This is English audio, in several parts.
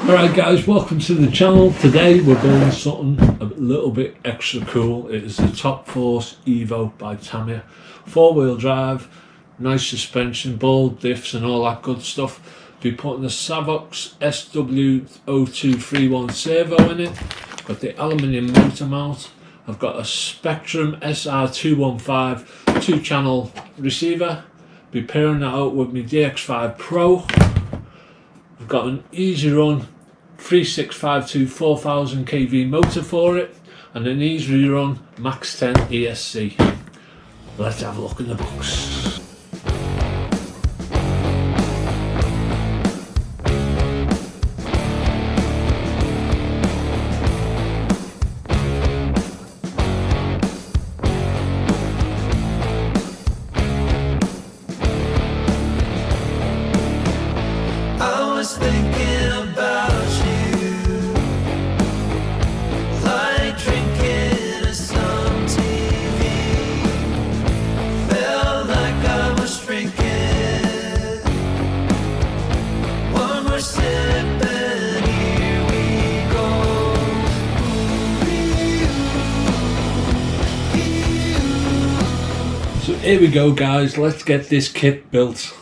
Alright guys, welcome to the channel. Today we're building something a little bit extra cool. It is the Top Force EVO by Tamiya. 4-wheel drive, nice suspension, ball diffs and all that good stuff. Be putting the Savox SW0231 servo in it. Got the aluminium motor mount. I've got a Spectrum SR215 2-channel receiver. Be pairing that out with my DX5 Pro. I've got an easy run 3652 4000 kV motor for it and an easy run Max 10 ESC. Let's have a look in the box. Here we go guys, let's get this kit built.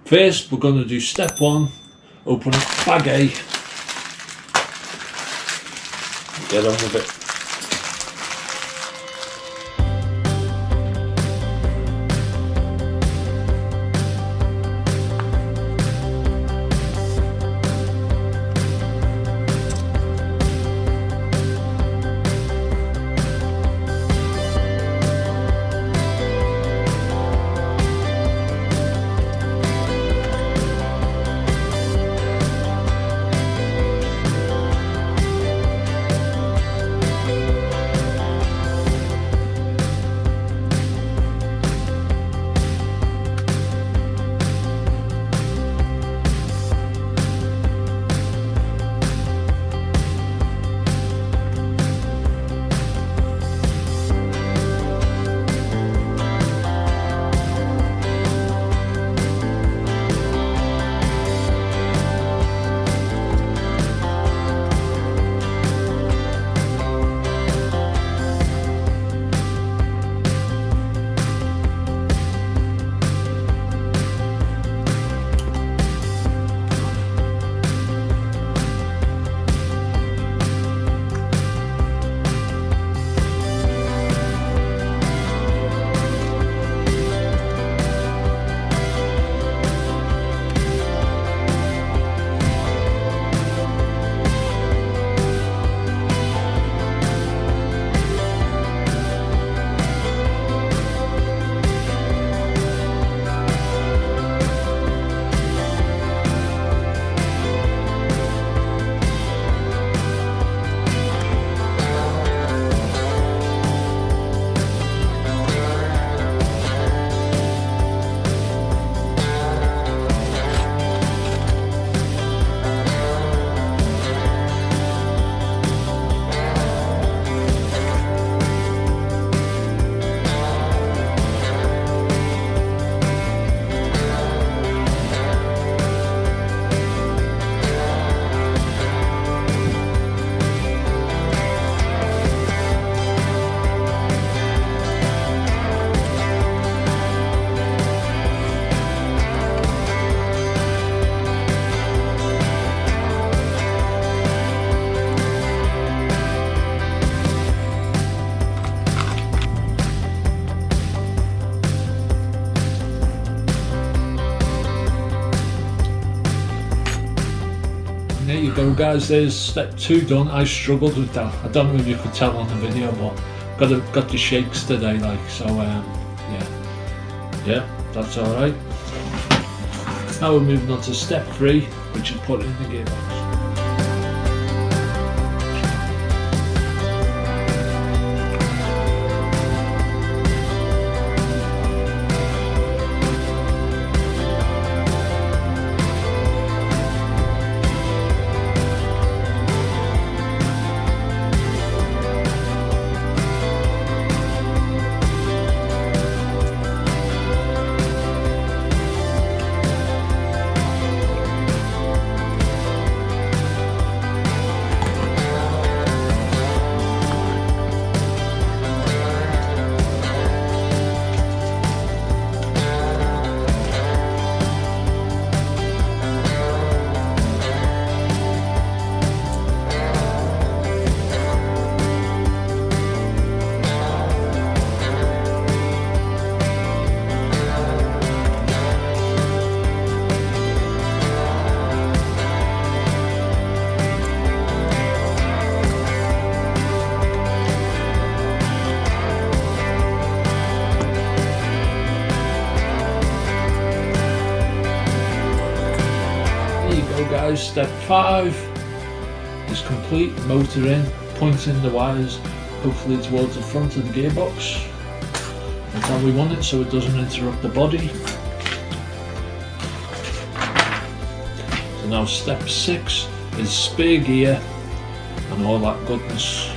First we're going to do step 1, open up bag A, get on with it. There you go guys, there's step 2 done. I struggled with that. I don't know if you could tell on the video, but got the shakes today, like, so yeah, that's alright. Now we're moving on to step 3, which is putting in the gearbox. step 5 is complete. Motor in, pointing the wires hopefully towards the front of the gearbox. That's how we want it, so it doesn't interrupt the body. So now step 6 is spare gear and all that goodness.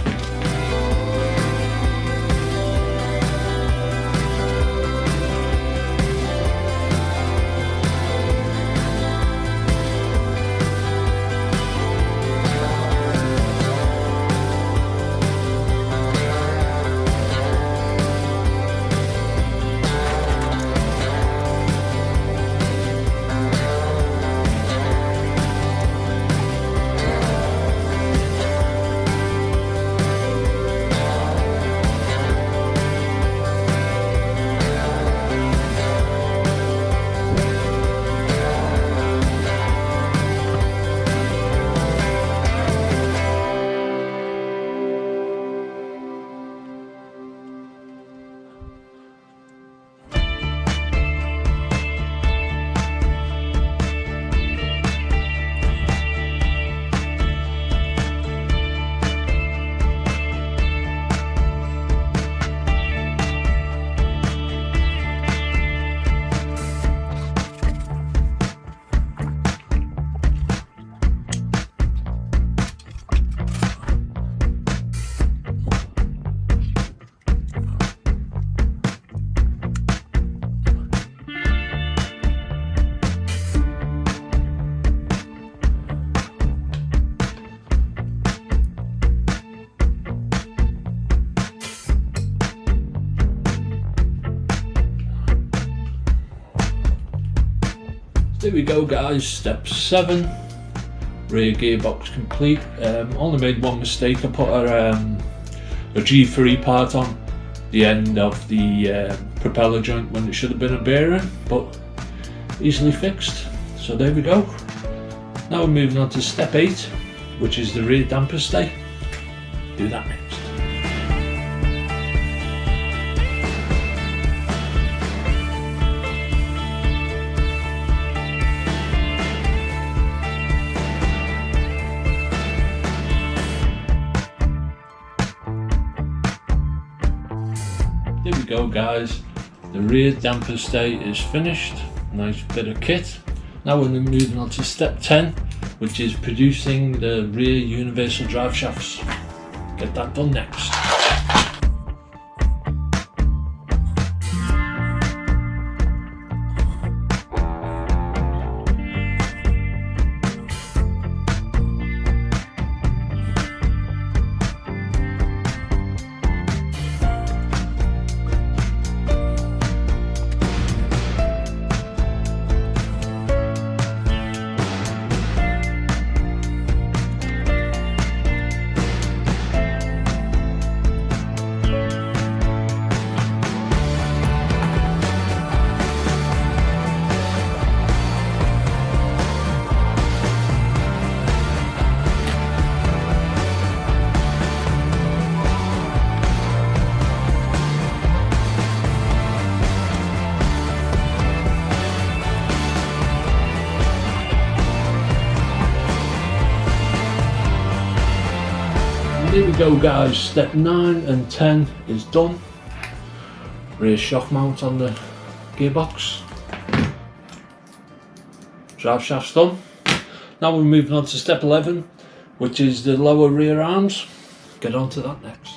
There we go guys, step 7, rear gearbox complete. Only made one mistake, I put a G3 part on the end of the propeller joint when it should have been a bearing, but easily fixed. So there we go. Now we're moving on to step 8, which is the rear damper stay. Do that next. There we go guys, the rear damper stay is finished. Nice bit of kit. Now we're moving on to step 10, which is producing the rear universal drive shafts. Get that done next. Here we go guys, step 9 and 10 is done. Rear shock mount on the gearbox. Drive shaft's done. Now we're moving on to step 11, which is the lower rear arms. Get on to that next.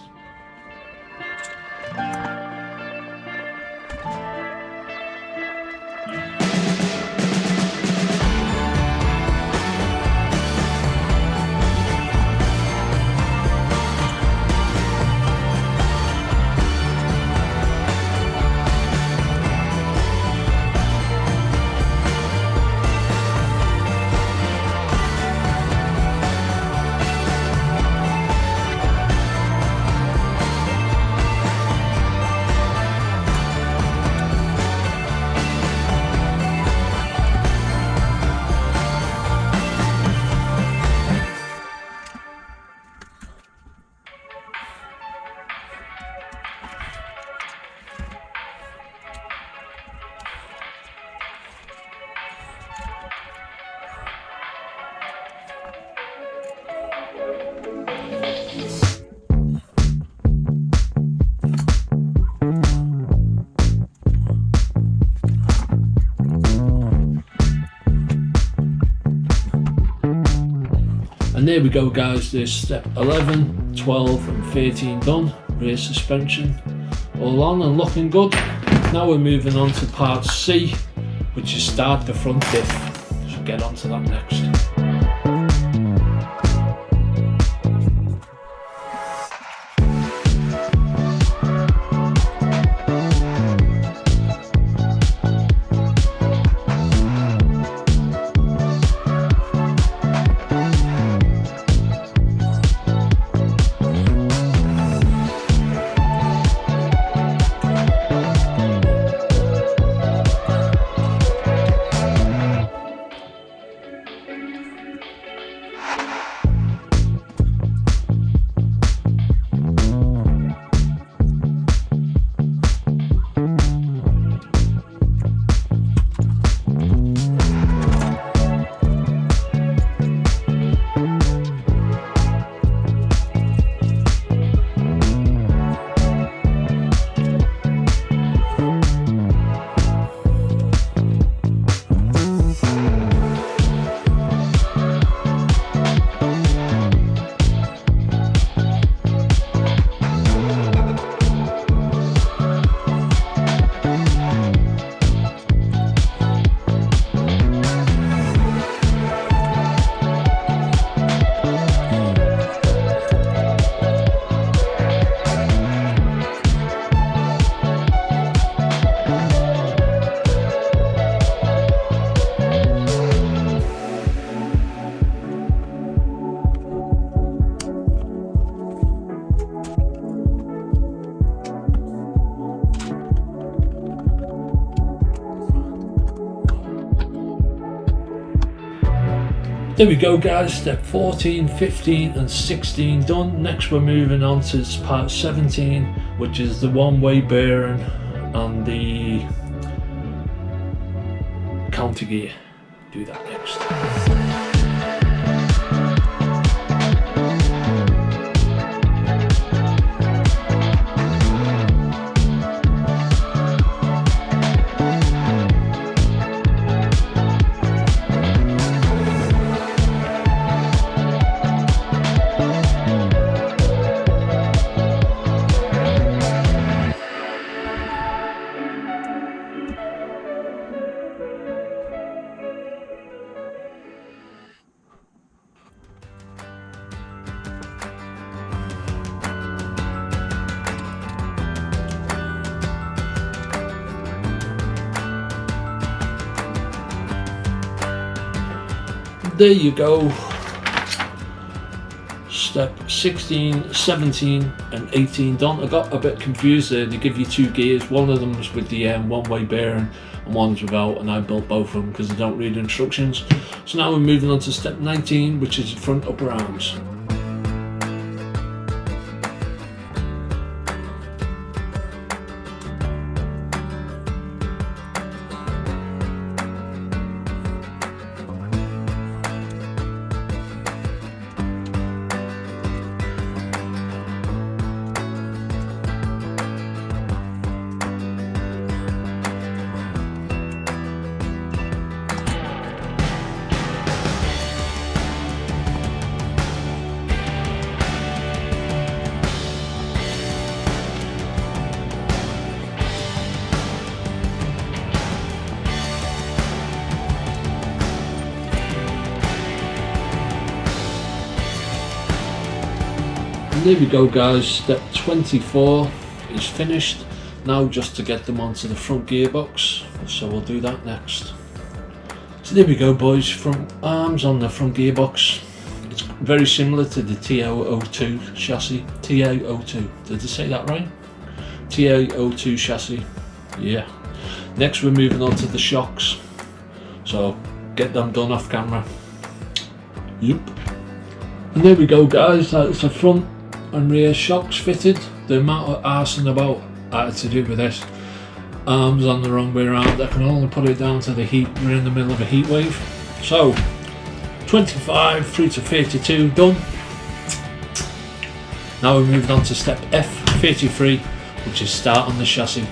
And there we go guys, there's step 11, 12 and 13 done. Rear suspension all on and looking good. Now we're moving on to part C, which is start the front diff. So get on to that next. There we go guys, step 14, 15 and 16 done. Next we're moving on to part 17, which is the one-way bearing and the counter gear. Do that next. There you go, step 16, 17 and 18 done. I got a bit confused there. They give you two gears, one of them was with the one-way bearing and one's without, and I built both of them because I don't read instructions. So now we're moving on to step 19, which is front upper arms. There we go guys, step 24 is finished. Now just to get them onto the front gearbox, so we'll do that next. So there we go boys, front arms on the front gearbox. It's very similar to the TA02 chassis. TA02, did I say that right? TA02 chassis, yeah. Next we're moving on to the shocks, so get them done off camera. Yep. And there we go guys, that's the front and rear shocks fitted. The amount of arsing about I had to do with this. Arms on the wrong way around. I can only put it down to the heat. We're in the middle of a heat wave. So 25 through to 32 done. Now we're moving on to step F, 33, which is start on the chassis.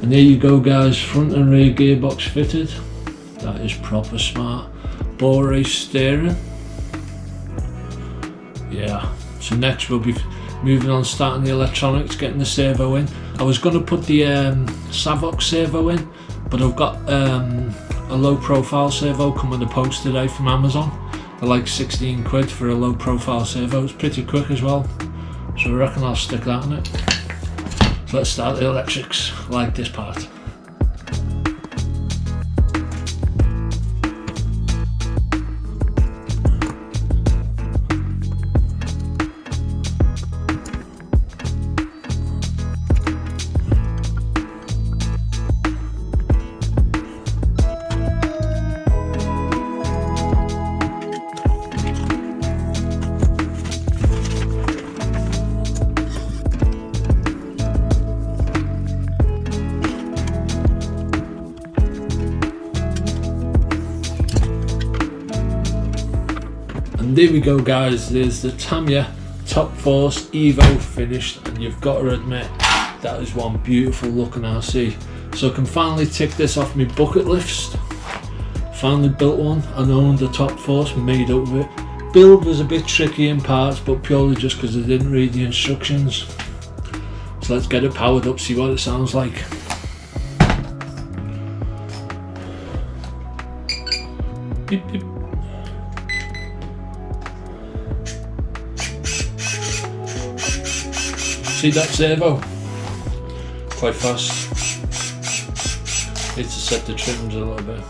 And there you go guys, front and rear gearbox fitted. That is proper smart. Ball race steering. Yeah, so next we'll be moving on, starting the electronics, getting the servo in. I was going to put the Savox servo in, but I've got a low profile servo coming the post today from Amazon. They're like 16 quid for a low profile servo. It's pretty quick as well, so I reckon I'll stick that on it. So let's start the electrics, like this part. And there we go guys, there's the Tamiya Top Force EVO finished, and you've got to admit that is one beautiful looking RC. So I can finally tick this off my bucket list. Finally built one and owned the Top Force, made out of it. Build was a bit tricky in parts, but purely just because I didn't read the instructions. So let's get it powered up, see what it sounds like. Beep, beep. See that servo? Quite fast. Need to set the trims a little bit.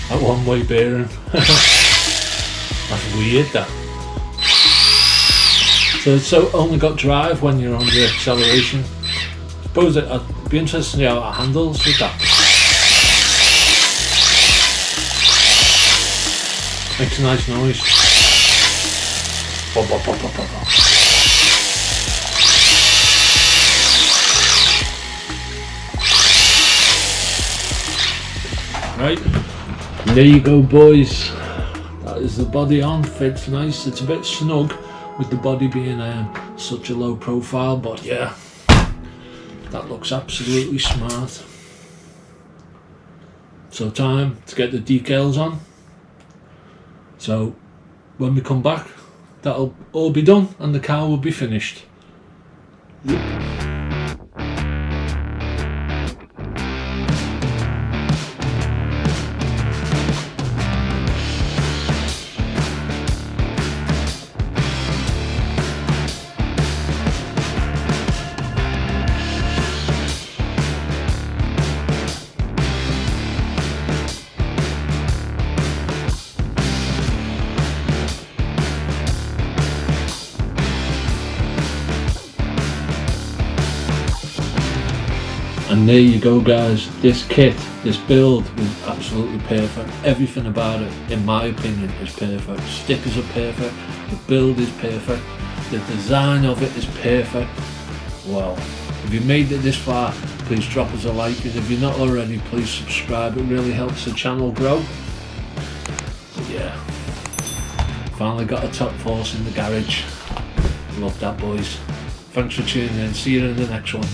That one-way bearing. That's weird, that. So it's only got drive when you're on the acceleration. I suppose I'd be interested to see how it handles with that. Makes a nice noise. Bop, bop, bop, bop, bop, bop. Right, and there you go boys. That is the body on, fits nice. It's a bit snug with the body being such a low profile, but yeah, that looks absolutely smart. So time to get the decals on. So when we come back, that'll all be done and the car will be finished. And there you go guys, this kit, this build was absolutely perfect. Everything about it, in my opinion, is perfect. Stickers are perfect, the build is perfect, the design of it is perfect. Well, if you made it this far, please drop us a like, and if you're not already, please subscribe. It really helps the channel grow. But yeah, finally got a Top Force in the garage. Love that boys. Thanks for tuning in, see you in the next one.